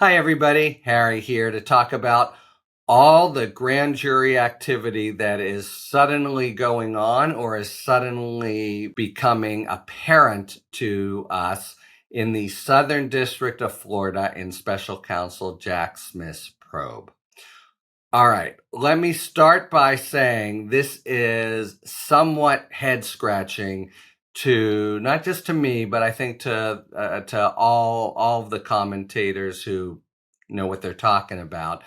Hi, everybody. Harry here to talk about all the grand jury activity that is suddenly going on or is suddenly becoming apparent to us in the Southern District of Florida in Special Counsel Jack Smith's probe. All right, let me start by saying this is somewhat head scratching to not just to me, but I think to all of the commentators who know what they're talking about.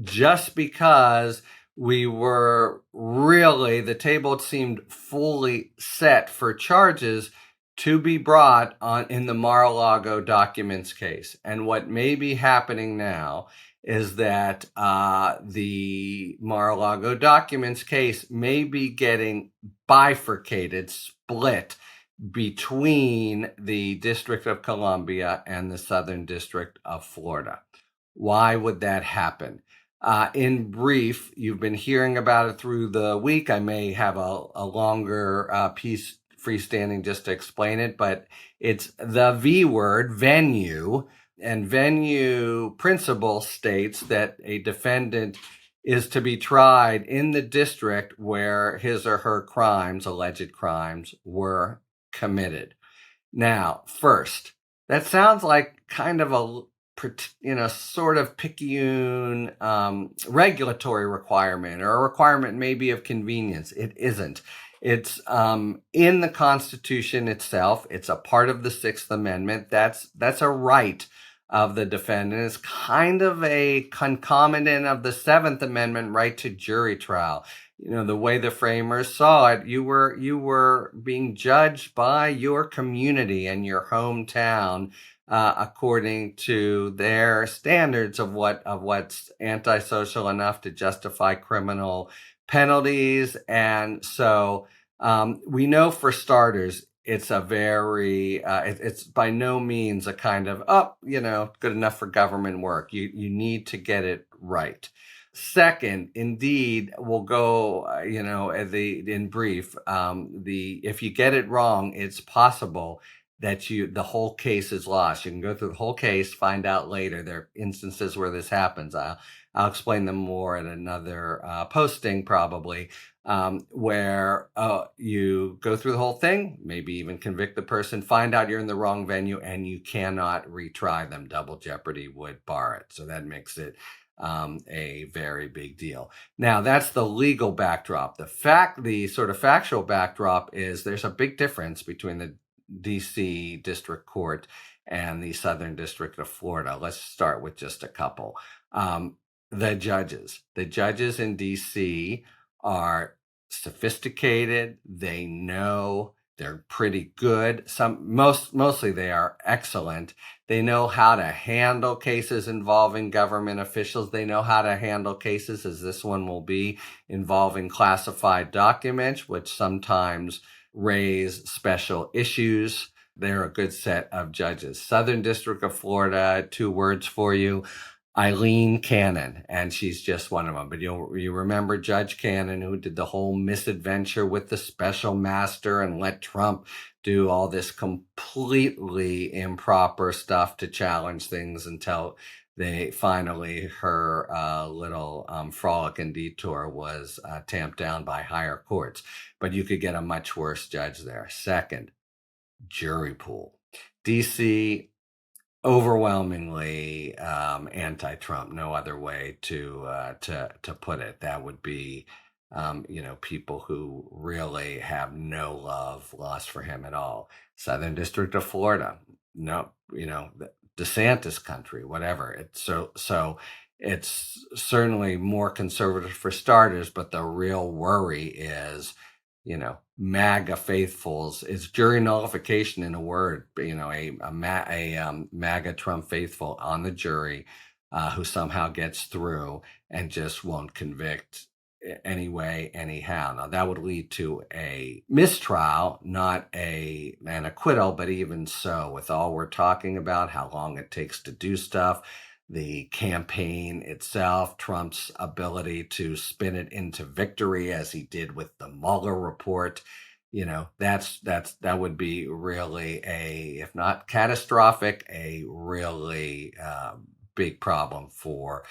Just because the table seemed fully set for charges to be brought on in the Mar-a-Lago documents case, and what may be happening now is that the Mar-a-Lago documents case may be getting bifurcated, split between the District of Columbia and the Southern District of Florida. Why would that happen? In brief, you've been hearing about it through the week. I may have a longer piece freestanding just to explain it, but it's the V word, venue. And venue principle states that a defendant is to be tried in the district where his or her alleged crimes, were committed. Now, first, that sounds like kind of a sort of picayune regulatory requirement, or a requirement maybe of convenience. It isn't. It's in the Constitution itself. It's a part of the Sixth Amendment. That's a right of the defendant. It's kind of a concomitant of the Seventh Amendment right to jury trial. You know, the way the framers saw it, you were being judged by your community and your hometown according to their standards of what's antisocial enough to justify criminal penalties. And so we know, for starters, it's a very it's by no means a kind of good enough for government work. You need to get it right. Second, indeed, we'll go in brief. If you get it wrong, it's possible that the whole case is lost. You can go through the whole case, find out later. There are instances where this happens. I'll explain them more at another posting, probably, where you go through the whole thing, maybe even convict the person, find out you're in the wrong venue, and you cannot retry them. Double jeopardy would bar it. So that makes it a very big deal. Now, that's the legal backdrop. The sort of factual backdrop is there's a big difference between the DC District Court and the Southern District of Florida. Let's start with just a couple. The judges in DC are sophisticated. They know. They're pretty good. Mostly they are excellent. They know how to handle cases involving government officials. They know how to handle cases, as this one will be, involving classified documents, which sometimes raise special issues. They're a good set of judges. Southern District of Florida, 2 words for you: Eileen Cannon, and she's just one of them. But you remember Judge Cannon, who did the whole misadventure with the special master and let Trump do all this completely improper stuff to challenge things until they finally, her little frolic and detour was tamped down by higher courts. But you could get a much worse judge there. Second, jury pool. DC, overwhelmingly anti-Trump. No other way to put it. That would be people who really have no love lost for him at all. Southern District of Florida, no, the DeSantis country, whatever. It's certainly more conservative for starters, but the real worry is, MAGA faithfuls. It's jury nullification, in a word. A MAGA Trump faithful on the jury who somehow gets through and just won't convict anyway, anyhow. Now, that would lead to a mistrial, not an acquittal. But even so, with all we're talking about, how long it takes to do stuff, the campaign itself, Trump's ability to spin it into victory, as he did with the Mueller report, that would be really if not catastrophic, a really big problem for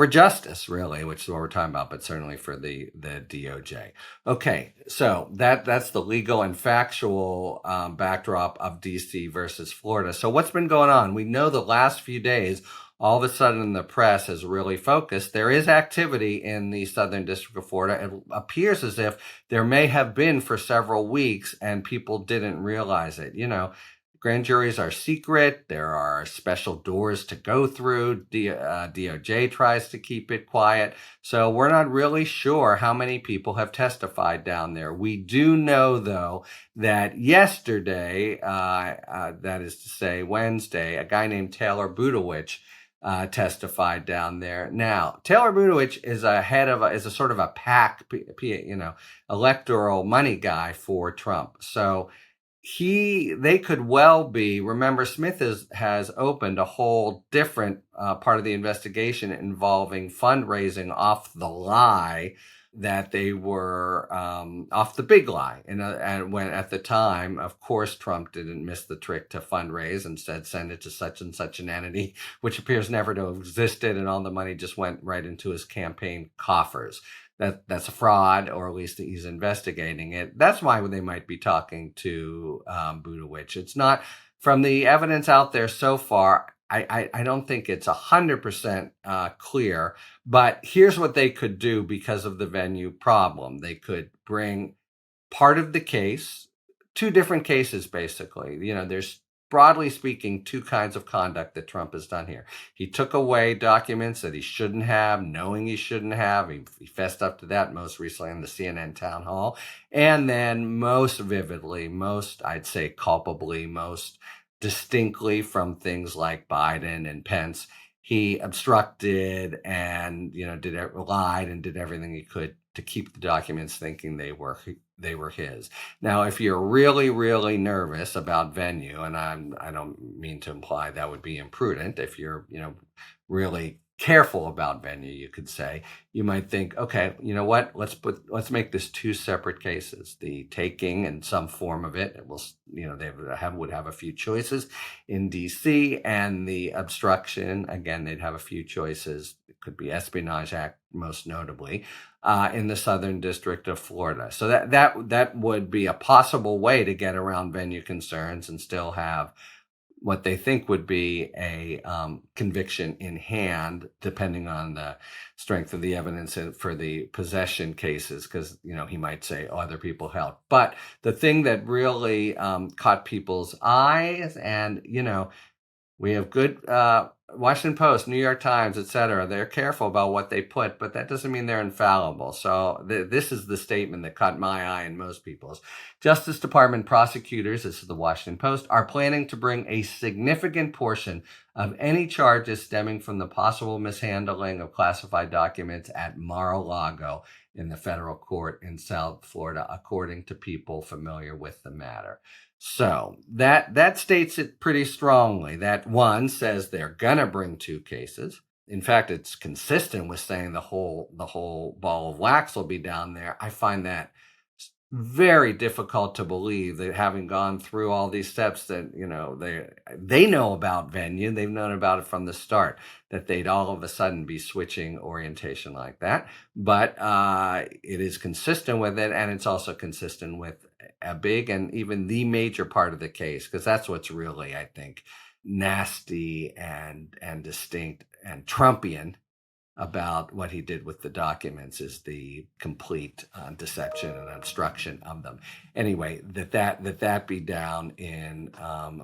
justice, really, which is what we're talking about, but certainly for the DOJ. Okay, so that's the legal and factual backdrop of DC versus Florida. So what's been going on? We know the last few days, all of a sudden the press has really focused. There is activity in the Southern District of Florida. It appears as if there may have been for several weeks and people didn't realize it. Grand juries are secret. There are special doors to go through. DOJ tries to keep it quiet. So we're not really sure how many people have testified down there. We do know, though, that yesterday, that is to say Wednesday, a guy named Taylor Budowich testified down there. Now, Taylor Budowich is is a sort of a PAC, electoral money guy for Trump. So they could well be. Remember, Smith has opened a whole different part of the investigation involving fundraising off the lie that they were off the big lie. And when at the time, of course, Trump didn't miss the trick to fundraise, instead send it to such and such an entity, which appears never to have existed, and all the money just went right into his campaign coffers. That's a fraud, or at least he's investigating it. That's why they might be talking to Budowich. It's not, from the evidence out there so far, I don't think it's 100% clear, but here's what they could do because of the venue problem. They could bring part of the case, two different cases, basically. There's, broadly speaking, two kinds of conduct that Trump has done here. He took away documents that he shouldn't have, knowing he shouldn't have. He fessed up to that most recently in the CNN town hall. And then most vividly, I'd say culpably, most distinctly from things like Biden and Pence, he obstructed and, lied and did everything he could to keep the documents, thinking they were his. Now, if you're really, really nervous about venue, and I don't mean to imply that would be imprudent, if you're, really careful about venue, you could say, you might think, okay, you know what, let's make this two separate cases. The taking and some form of it will, they would have a few choices in DC, and the obstruction, again, they'd have a few choices. It could be Espionage Act, most notably, in the Southern District of Florida. So that would be a possible way to get around venue concerns and still have what they think would be a conviction in hand, depending on the strength of the evidence for the possession cases, because, he might say, other people helped. But the thing that really caught people's eyes, and, we have good Washington Post, New York Times, etc. They're careful about what they put, but that doesn't mean they're infallible. So this is the statement that caught my eye and most people's. Justice Department prosecutors, this is the Washington Post, are planning to bring a significant portion of any charges stemming from the possible mishandling of classified documents at Mar-a-Lago in the federal court in South Florida, according to people familiar with the matter. So that states it pretty strongly. That one says they're gonna bring two cases. In fact, it's consistent with saying the whole ball of wax will be down there. I find that very difficult to believe, that having gone through all these steps, that they know about venue, they've known about it from the start, that they'd all of a sudden be switching orientation like that. But it is consistent with it, and it's also consistent with a big and even the major part of the case, because that's what's really, I think, nasty and distinct and Trumpian about what he did with the documents, is the complete deception and obstruction of them. Anyway, that be down in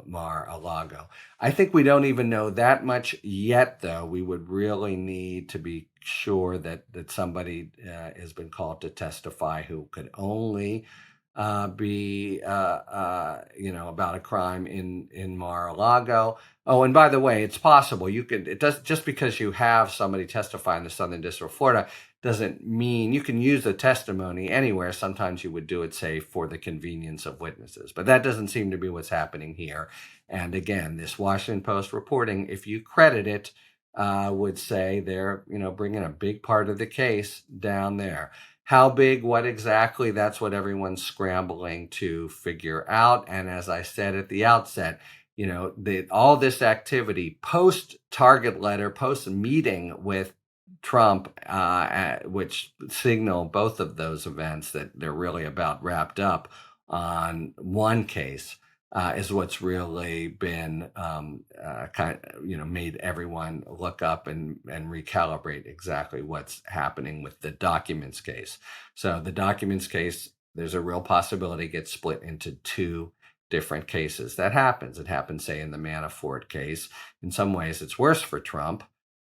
Mar-a-Lago. I think we don't even know that much yet, though. We would really need to be sure that somebody has been called to testify who could only be about a crime in Mar-a-Lago. Oh, and by the way, it's possible just because you have somebody testify in the Southern District of Florida doesn't mean you can use the testimony anywhere. Sometimes you would do it, say, for the convenience of witnesses, but that doesn't seem to be what's happening here. And again, this Washington Post reporting, if you credit it, would say they're bringing a big part of the case down there. How big, what exactly, that's what everyone's scrambling to figure out. And as I said at the outset, all this activity post target letter, post meeting with Trump, which signal both of those events that they're really about wrapped up on one case, is what's really been made everyone look up and recalibrate exactly what's happening with the documents case. So the documents case, there's a real possibility it gets split into two different cases. That happens. It happens, say, in the Manafort case. In some ways, it's worse for Trump,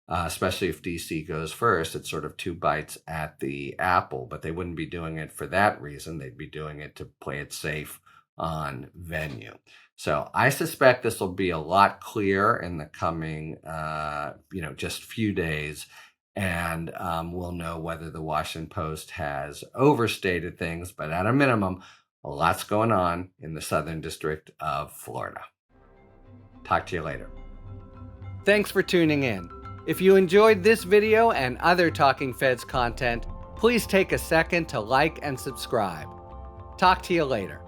especially if DC goes first. It's sort of two bites at the apple, but they wouldn't be doing it for that reason. They'd be doing it to play it safe on venue. So I suspect this will be a lot clearer in the coming, just few days. And we'll know whether the Washington Post has overstated things, but at a minimum, a lot's going on in the Southern District of Florida. Talk to you later. Thanks for tuning in. If you enjoyed this video and other Talking Feds content, please take a second to like and subscribe. Talk to you later.